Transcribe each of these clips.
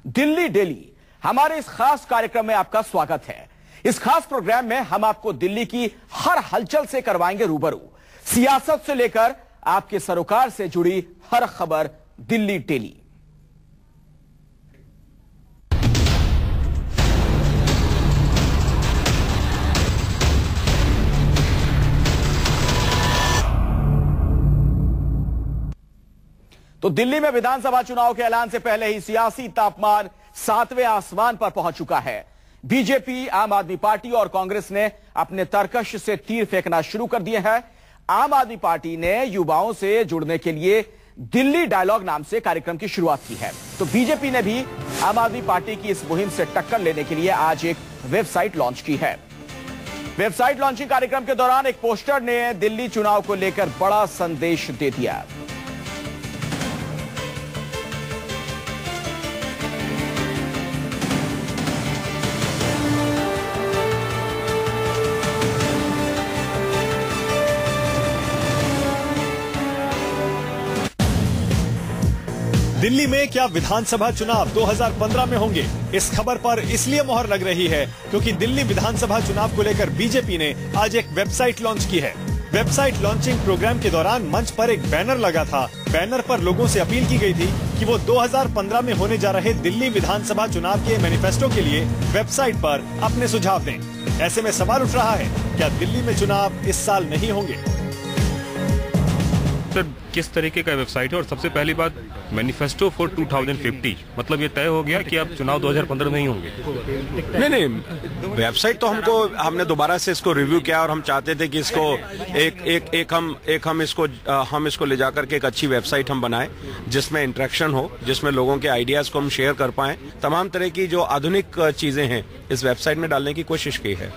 Delhi daily. हमारे इस खास कार्यक्रम में आपका स्वागत है। इस खास प्रोग्राम में हम आपको दिल्ली की हर हलचल से करवाएंगे रूबरू। सियासत से लेकर आपके सरोकार से जुड़ी हर खबर दिल्ली डेली। तो दिल्ली में विधानसभा चुनाव के ऐलान से पहले ही सियासी तापमान 7वें आसमान पर पहुंच चुका है। बीजेपी, आम आदमी पार्टी और कांग्रेस ने अपने तरकश से तीर फेंकना शुरू कर दिए हैं। आम आदमी पार्टी ने युवाओं से जुड़ने के लिए दिल्ली डायलॉग नाम से कार्यक्रम की शुरुआत की है। तो बीजेपी ने भी आम आदमी पार्टी की इस मुहिम से टक्कर लेने के लिए आज एक वेबसाइट लॉन्च की है। वेबसाइट लॉन्चिंग कार्यक्रम के दौरान एक पोस्टर ने दिल्ली चुनाव को लेकर बड़ा संदेश दे दिया। दिल्ली में क्या विधानसभा चुनाव 2015 में होंगे? इस खबर पर इसलिए मोहर लग रही है क्योंकि दिल्ली विधानसभा चुनाव को लेकर बीजेपी ने आज एक वेबसाइट लॉन्च की है। वेबसाइट लॉन्चिंग प्रोग्राम के दौरान मंच पर एक बैनर लगा था। बैनर पर लोगों से अपील की गई थी कि वो 2015 में होने जा रहे दिल्ली विधानसभा चुनाव के मैनिफेस्टो के लिए वेबसाइट पर अपने सुझाव दें। ऐसे में सवाल उठ रहा है, क्या दिल्ली में चुनाव इस साल नहीं होंगे? सर, किस तरीके का वेबसाइट है? और सबसे पहली बात, मैनिफेस्टो फॉर 2050, मतलब ये तय हो गया कि अब चुनाव 2015 नहीं होंगे? नहीं, वेबसाइट तो हमने दोबारा से इसको रिव्यू किया और हम चाहते थे कि इसको हम इसको ले जाकर के एक अच्छी वेबसाइट हम बनाएं जिसमें इंटरेक्शन हो, जिसमें लोगों के आइडियाज को हम शेयर कर पाएं। तमाम तरह की जो आधुनिक चीजें हैं इस वेबसाइट में डालने की कोशिश की है।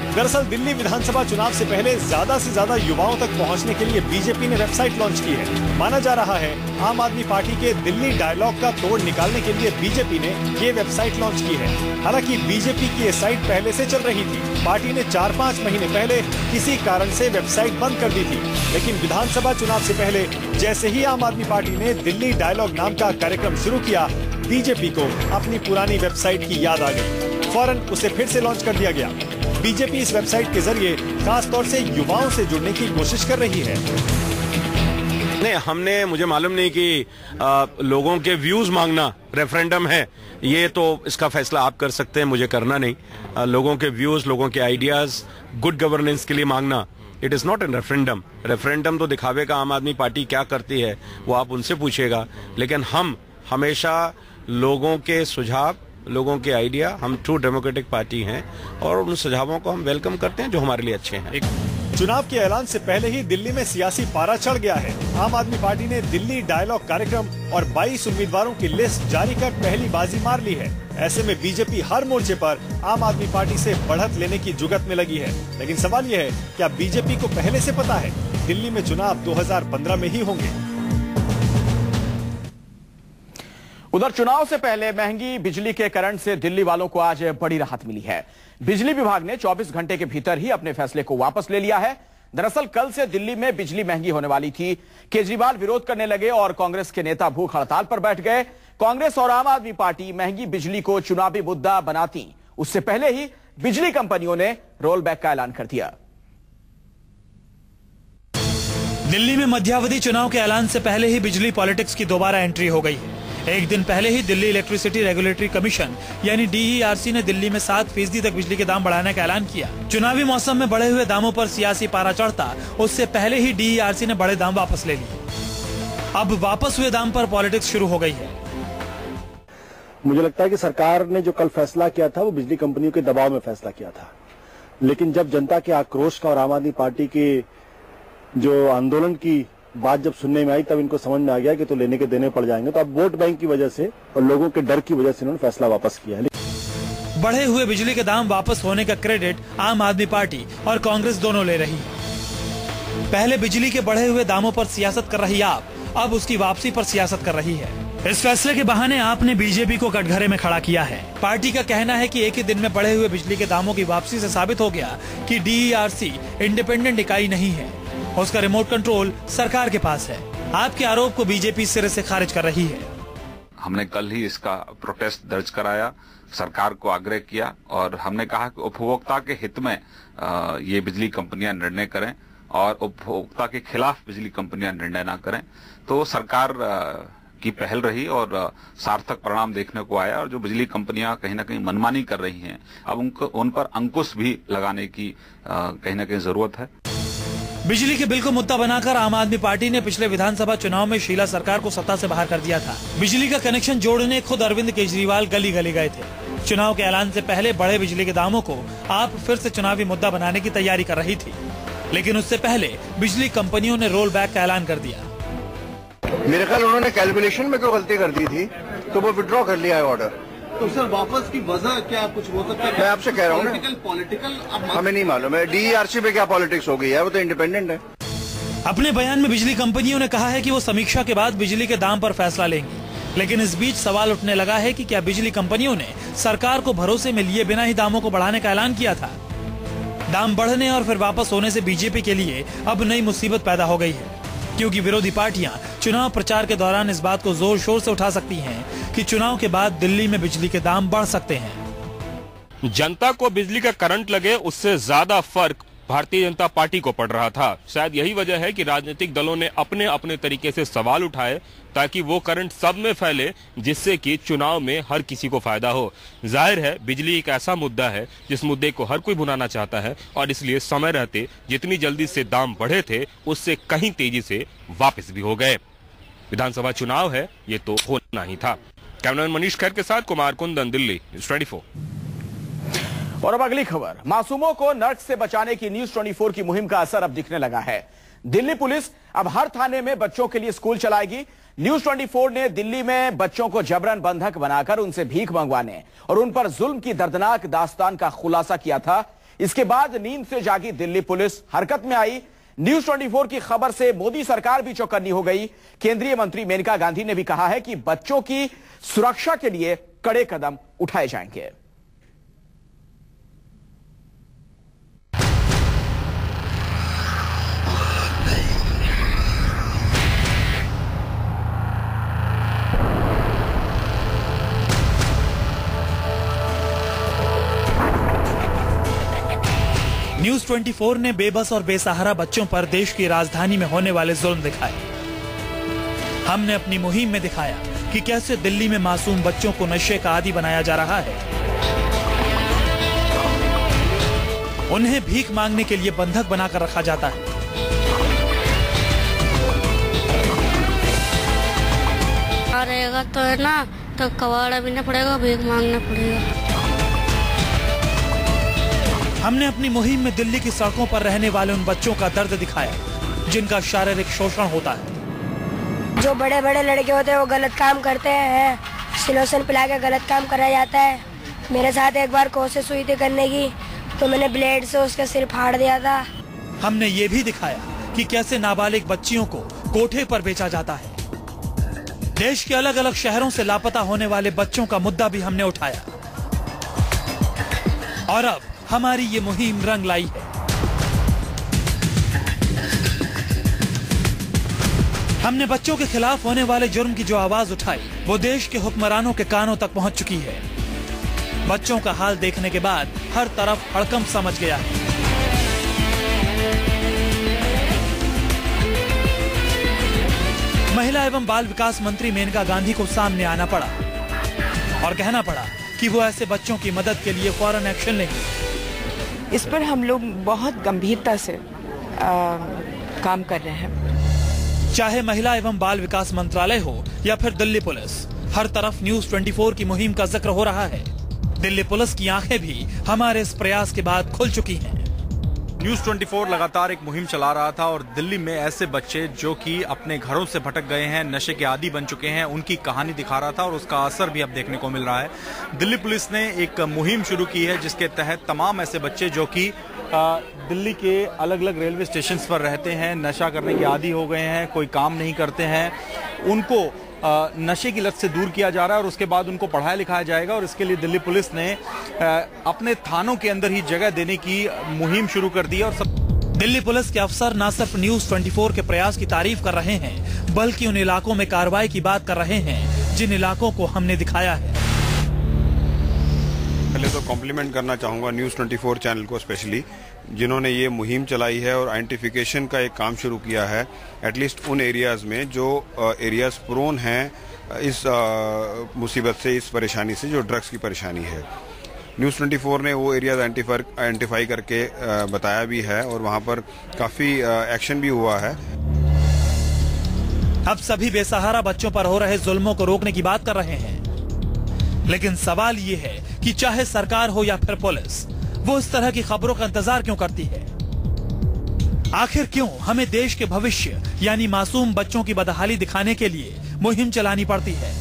दरअसल दिल्ली विधानसभा चुनाव से पहले ज्यादा से ज्यादा युवाओं तक पहुंचने के लिए बीजेपी ने वेबसाइट लॉन्च की है। माना जा रहा है आम आदमी पार्टी के दिल्ली डायलॉग का तोड़ निकालने के लिए बीजेपी ने ये वेबसाइट लॉन्च की है। हालांकि बीजेपी की ये साइट पहले से चल रही थी। पार्टी ने 4-5 महीने पहले किसी कारण से वेबसाइट बंद कर दी थी, लेकिन विधानसभा चुनाव से पहले जैसे ही आम आदमी पार्टी ने दिल्ली डायलॉग नाम का कार्यक्रम शुरू किया, बीजेपी को अपनी पुरानी वेबसाइट की याद आ गई। फौरन उसे फिर से लॉन्च कर दिया गया। बीजेपी इस वेबसाइट के जरिए खास तौर से युवाओं से जुड़ने की कोशिश कर रही है। नहीं, मुझे मालूम नहीं कि लोगों के व्यूज मांगना रेफरेंडम है, ये तो इसका फैसला आप कर सकते हैं, मुझे करना नहीं। लोगों के व्यूज, लोगों के आइडियाज गुड गवर्नेंस के लिए मांगना, it is not an referendum. Referendum तो दिखावे का आम आदमी पार्टी क्या करती है वो आप उनसे पूछेगा, लेकिन हम हमेशा लोगों के सुझाव, लोगों के आइडिया, हम ट्रू डेमोक्रेटिक पार्टी हैं और उन सुझावों को हम वेलकम करते हैं जो हमारे लिए अच्छे हैं। चुनाव के ऐलान से पहले ही दिल्ली में सियासी पारा चढ़ गया है। आम आदमी पार्टी ने दिल्ली डायलॉग कार्यक्रम और 22 उम्मीदवारों की लिस्ट जारी कर पहली बाजी मार ली है। ऐसे में बीजेपी हर मोर्चे पर आम आदमी पार्टी से बढ़त लेने की जुगत में लगी है। लेकिन सवाल यह है, क्या बीजेपी को पहले से पता है दिल्ली में चुनाव 2015 में ही होंगे? उधर चुनाव से पहले महंगी बिजली के करंट से दिल्ली वालों को आज बड़ी राहत मिली है। बिजली विभाग ने 24 घंटे के भीतर ही अपने फैसले को वापस ले लिया है। दरअसल कल से दिल्ली में बिजली महंगी होने वाली थी। केजरीवाल विरोध करने लगे और कांग्रेस के नेता भूख हड़ताल पर बैठ गए। कांग्रेस और आम आदमी पार्टी महंगी बिजली को चुनावी मुद्दा बनाती, उससे पहले ही बिजली कंपनियों ने रोल बैक का ऐलान कर दिया। दिल्ली में मध्यावधि चुनाव के ऐलान से पहले ही बिजली पॉलिटिक्स की दोबारा एंट्री हो गई है। एक दिन पहले ही दिल्ली इलेक्ट्रिसिटी रेगुलेटरी कमीशन यानी DERC ने दिल्ली में 7% तक बिजली के दाम बढ़ाने का ऐलान किया। चुनावी मौसम में बढ़े हुए दामों पर सियासी पारा चढ़ता, उससे पहले ही DERC ने बड़े दाम वापस ले लिए। अब वापस हुए दाम पर पॉलिटिक्स शुरू हो गई है। मुझे लगता है कि सरकार ने जो कल फैसला किया था वो बिजली कंपनियों के दबाव में फैसला किया था, लेकिन जब जनता के आक्रोश का और आम आदमी पार्टी के जो आंदोलन की बात जब सुनने में आई, तब इनको समझ में आ गया कि तो लेने के देने पड़ जाएंगे। तो अब वोट बैंक की वजह से और लोगों के डर की वजह से इन्होंने फैसला वापस किया है। बढ़े हुए बिजली के दाम वापस होने का क्रेडिट आम आदमी पार्टी और कांग्रेस दोनों ले रही है। पहले बिजली के बढ़े हुए दामों पर सियासत कर रही आप, अब उसकी वापसी पर सियासत कर रही है। इस फैसले के बहाने आपने बीजेपी को कटघरे में खड़ा किया है। पार्टी का कहना है कि एक ही दिन में बढ़े हुए बिजली के दामों की वापसी से साबित हो गया कि DERC इंडिपेंडेंट इकाई नहीं है, उसका रिमोट कंट्रोल सरकार के पास है। आपके आरोप को बीजेपी सिरे से खारिज कर रही है। हमने कल ही इसका प्रोटेस्ट दर्ज कराया, सरकार को आग्रह किया और हमने कहा कि उपभोक्ता के हित में ये बिजली कंपनियां निर्णय करें और उपभोक्ता के खिलाफ बिजली कंपनियां निर्णय ना करें। तो सरकार की पहल रही और सार्थक परिणाम देखने को आया और जो बिजली कंपनियां कहीं ना कहीं मनमानी कर रही हैं, अब उन पर अंकुश भी लगाने की कहीं ना कहीं जरूरत है। बिजली के बिल को मुद्दा बनाकर आम आदमी पार्टी ने पिछले विधानसभा चुनाव में शीला सरकार को सत्ता से बाहर कर दिया था। बिजली का कनेक्शन जोड़ने खुद अरविंद केजरीवाल गली गली गए थे। चुनाव के ऐलान से पहले बढ़े बिजली के दामों को आप फिर से चुनावी मुद्दा बनाने की तैयारी कर रही थी, लेकिन उससे पहले बिजली कंपनियों ने रोल बैक का ऐलान कर दिया। मेरे ख्याल उन्होंने कैलकुलेशन में कोई गलती कर दी थी तो वो विड्रॉ कर लिया है ऑर्डर। तो सर वापस की वजह क्या कुछ हो सकता है? मैं आपसे कह रहा हूँ पॉलिटिकल हमें नहीं मालूम है डीईआरसी पे क्या पॉलिटिक्स हो गई है, वो तो इंडिपेंडेंट है। अपने बयान में बिजली कंपनियों ने कहा है कि वो समीक्षा के बाद बिजली के दाम पर फैसला लेंगे, लेकिन इस बीच सवाल उठने लगा है कि क्या बिजली कंपनियों ने सरकार को भरोसे में लिए बिना ही दामों को बढ़ाने का ऐलान किया था। दाम बढ़ने और फिर वापस होने से बीजेपी के लिए अब नई मुसीबत पैदा हो गई है, क्योंकि विरोधी पार्टियां चुनाव प्रचार के दौरान इस बात को जोर शोर से उठा सकती हैं कि चुनाव के बाद दिल्ली में बिजली के दाम बढ़ सकते हैं। जनता को बिजली का करंट लगे उससे ज्यादा फर्क भारतीय जनता पार्टी को पड़ रहा था। शायद यही वजह है कि राजनीतिक दलों ने अपने अपने तरीके से सवाल उठाए ताकि वो करंट सब में फैले, जिससे कि चुनाव में हर किसी को फायदा हो। जाहिर है बिजली एक ऐसा मुद्दा है जिस मुद्दे को हर कोई भुनाना चाहता है और इसलिए समय रहते जितनी जल्दी से दाम बढ़े थे उससे कहीं तेजी से वापस भी हो गए। विधानसभा चुनाव है, ये तो होना ही था। कैमरामैन मनीष खैर के साथ कुमार कुंदन, दिल्ली न्यूज़ 24। और अब अगली खबर, मासूमों को नर्क से बचाने की न्यूज़ 24 की मुहिम का असर अब दिखने लगा है। दिल्ली पुलिस अब हर थाने में बच्चों के लिए स्कूल चलाएगी। न्यूज़ 24 ने दिल्ली में बच्चों को जबरन बंधक बनाकर उनसे भीख मंगवाने और उन पर जुल्म की दर्दनाक दास्तान का खुलासा किया था। इसके बाद नींद से जागी दिल्ली पुलिस हरकत में आई। न्यूज़ 24 की खबर से मोदी सरकार भी चौकन्नी हो गई। केंद्रीय मंत्री मेनका गांधी ने भी कहा है कि बच्चों की सुरक्षा के लिए कड़े कदम उठाए जाएंगे। न्यूज़ 24 ने बेबस और बेसहारा बच्चों पर देश की राजधानी में होने वाले जुल्म दिखाए। हमने अपनी मुहिम में दिखाया कि कैसे दिल्ली में मासूम बच्चों को नशे का आदी बनाया जा रहा है, उन्हें भीख मांगने के लिए बंधक बनाकर रखा जाता है। रहेगा तो है ना, तो कबाड़ा भी ना पड़ेगा, भीख मांगना पड़ेगा। हमने अपनी मुहिम में दिल्ली की सड़कों पर रहने वाले उन बच्चों का दर्द दिखाया जिनका शारीरिक शोषण होता है। जो बड़े बड़े लड़के होते हैं वो गलत काम करते हैं, सिलोसन पिला के गलत काम कराया जाता है। मेरे साथ एक बार कोशिश हुई थी करने की, तो मैंने ब्लेड से उसका सिर फाड़ दिया था। हमने ये भी दिखाया कि कैसे नाबालिग बच्चियों को कोठे पर बेचा जाता है। देश के अलग अलग शहरों से लापता होने वाले बच्चों का मुद्दा भी हमने उठाया और अब हमारी ये मुहिम रंग लाई है। हमने बच्चों के खिलाफ होने वाले जुर्म की जो आवाज उठाई वो देश के हुक्मरानों के कानों तक पहुंच चुकी है। बच्चों का हाल देखने के बाद हर तरफ हड़कंप समझ गया है। महिला एवं बाल विकास मंत्री मेनका गांधी को सामने आना पड़ा और कहना पड़ा कि वो ऐसे बच्चों की मदद के लिए फौरन एक्शन लेंगे। इस पर हम लोग बहुत गंभीरता से काम कर रहे हैं। चाहे महिला एवं बाल विकास मंत्रालय हो या फिर दिल्ली पुलिस, हर तरफ न्यूज़ 24 की मुहिम का जिक्र हो रहा है। दिल्ली पुलिस की आंखें भी हमारे इस प्रयास के बाद खुल चुकी हैं। न्यूज़ 24 लगातार एक मुहिम चला रहा था और दिल्ली में ऐसे बच्चे जो कि अपने घरों से भटक गए हैं, नशे के आदी बन चुके हैं, उनकी कहानी दिखा रहा था और उसका असर भी अब देखने को मिल रहा है। दिल्ली पुलिस ने एक मुहिम शुरू की है जिसके तहत तमाम ऐसे बच्चे जो कि दिल्ली के अलग अलग रेलवे स्टेशन पर रहते हैं, नशा करने के आदी हो गए हैं, कोई काम नहीं करते हैं, उनको नशे की लत से दूर किया जा रहा है और उसके बाद उनको पढ़ाया लिखाया जाएगा। और इसके लिए दिल्ली पुलिस ने अपने थानों के अंदर ही जगह देने की मुहिम शुरू कर दी। और दिल्ली पुलिस के अफसर न सिर्फ न्यूज़ 24 के प्रयास की तारीफ कर रहे हैं, बल्कि उन इलाकों में कार्रवाई की बात कर रहे हैं जिन इलाकों को हमने दिखाया है। पहले तो कॉम्प्लीमेंट करना चाहूँगा न्यूज़ 24 चैनल को स्पेशली, जिन्होंने ये मुहिम चलाई है और आइडेंटिफिकेशन का एक काम शुरू किया है एटलीस्ट उन एरियाज़ में जो एरियाज़ प्रोन हैं इस मुसीबत से, इस परेशानी से, जो ड्रग्स की परेशानी है। न्यूज़ 24 ने वो एरियाज आइडेंटिफाई करके बताया भी है और वहाँ पर काफ़ी एक्शन भी हुआ है। अब सभी बेसहारा बच्चों पर हो रहे जुल्मों को रोकने की बात कर रहे हैं, लेकिन सवाल ये है कि चाहे सरकार हो या फिर पुलिस, वो इस तरह की खबरों का इंतजार क्यों करती है? आखिर क्यों हमें देश के भविष्य यानी मासूम बच्चों की बदहाली दिखाने के लिए मुहिम चलानी पड़ती है?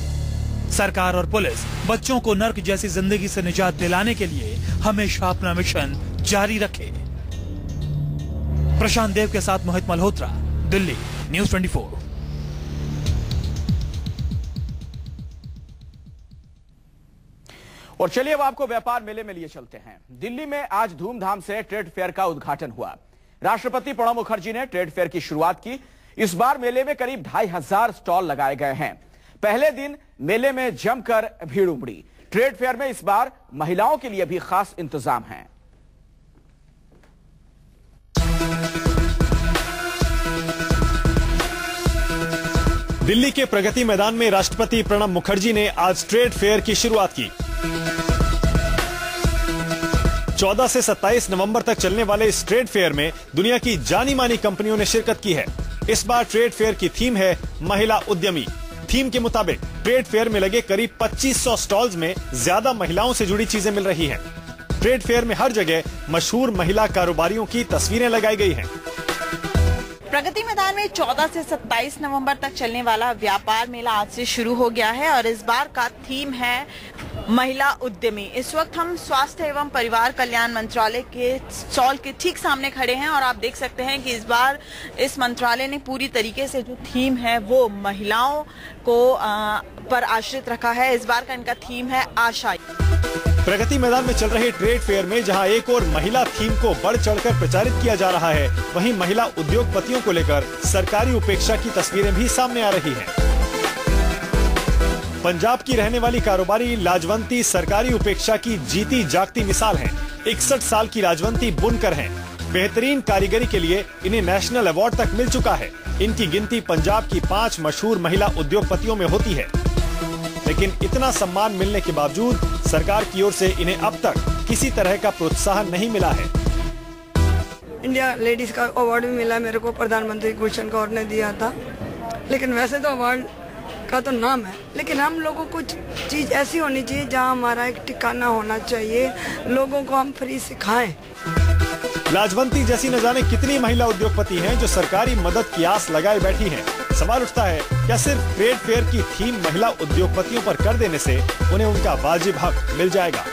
सरकार और पुलिस बच्चों को नर्क जैसी जिंदगी से निजात दिलाने के लिए हमेशा अपना मिशन जारी रखे। प्रशांत देव के साथ मोहित मल्होत्रा, दिल्ली, न्यूज़ 24। और चलिए अब आपको व्यापार मेले में लिए चलते हैं। दिल्ली में आज धूमधाम से ट्रेड फेयर का उद्घाटन हुआ। राष्ट्रपति प्रणब मुखर्जी ने ट्रेड फेयर की शुरुआत की। इस बार मेले में करीब 2500 स्टॉल लगाए गए हैं। पहले दिन मेले में जमकर भीड़ उमड़ी। ट्रेड फेयर में इस बार महिलाओं के लिए भी खास इंतजाम हैं। दिल्ली के प्रगति मैदान में राष्ट्रपति प्रणब मुखर्जी ने आज ट्रेड फेयर की शुरुआत की। 14 से 27 नवंबर तक चलने वाले इस ट्रेड फेयर में दुनिया की जानी मानी कंपनियों ने शिरकत की है। इस बार ट्रेड फेयर की थीम है महिला उद्यमी। थीम के मुताबिक ट्रेड फेयर में लगे करीब 2500 स्टॉल्स में ज्यादा महिलाओं से जुड़ी चीजें मिल रही हैं। ट्रेड फेयर में हर जगह मशहूर महिला कारोबारियों की तस्वीरें लगाई गई हैं। प्रगति मैदान में 14 से 27 नवंबर तक चलने वाला व्यापार मेला आज से शुरू हो गया है और इस बार का थीम है महिला उद्यमी। इस वक्त हम स्वास्थ्य एवं परिवार कल्याण मंत्रालय के स्टॉल के ठीक सामने खड़े हैं और आप देख सकते हैं कि इस बार इस मंत्रालय ने पूरी तरीके से जो थीम है वो महिलाओं को पर आश्रित रखा है। इस बार का इनका थीम है आशा। प्रगति मैदान में चल रहे ट्रेड फेयर में जहां एक और महिला थीम को बढ़ चढ़कर प्रचारित किया जा रहा है, वहीं महिला उद्योगपतियों को लेकर सरकारी उपेक्षा की तस्वीरें भी सामने आ रही हैं। पंजाब की रहने वाली कारोबारी लाजवंती सरकारी उपेक्षा की जीती जागती मिसाल है। 61 साल की लाजवंती बुनकर हैं। बेहतरीन कारीगरी के लिए इन्हें नेशनल अवार्ड तक मिल चुका है। इनकी गिनती पंजाब की 5 मशहूर महिला उद्योगपतियों में होती है, लेकिन इतना सम्मान मिलने के बावजूद सरकार की ओर से इन्हें अब तक किसी तरह का प्रोत्साहन नहीं मिला है। इंडिया लेडीज का अवार्ड भी मिला मेरे को, प्रधानमंत्री गुलशन कौर ने दिया था। लेकिन वैसे तो अवार्ड का तो नाम है, लेकिन हम लोगों को कुछ चीज ऐसी होनी चाहिए जहां हमारा एक ठिकाना होना चाहिए, लोगों को हम फ्री सिखाएं। लाजवंती जैसी न जाने कितनी महिला उद्योगपति हैं जो सरकारी मदद की आस लगाए बैठी हैं। सवाल उठता है, क्या सिर्फ ट्रेड फेयर की थीम महिला उद्योगपतियों पर कर देने से उन्हें उनका वाजिब हक मिल जाएगा?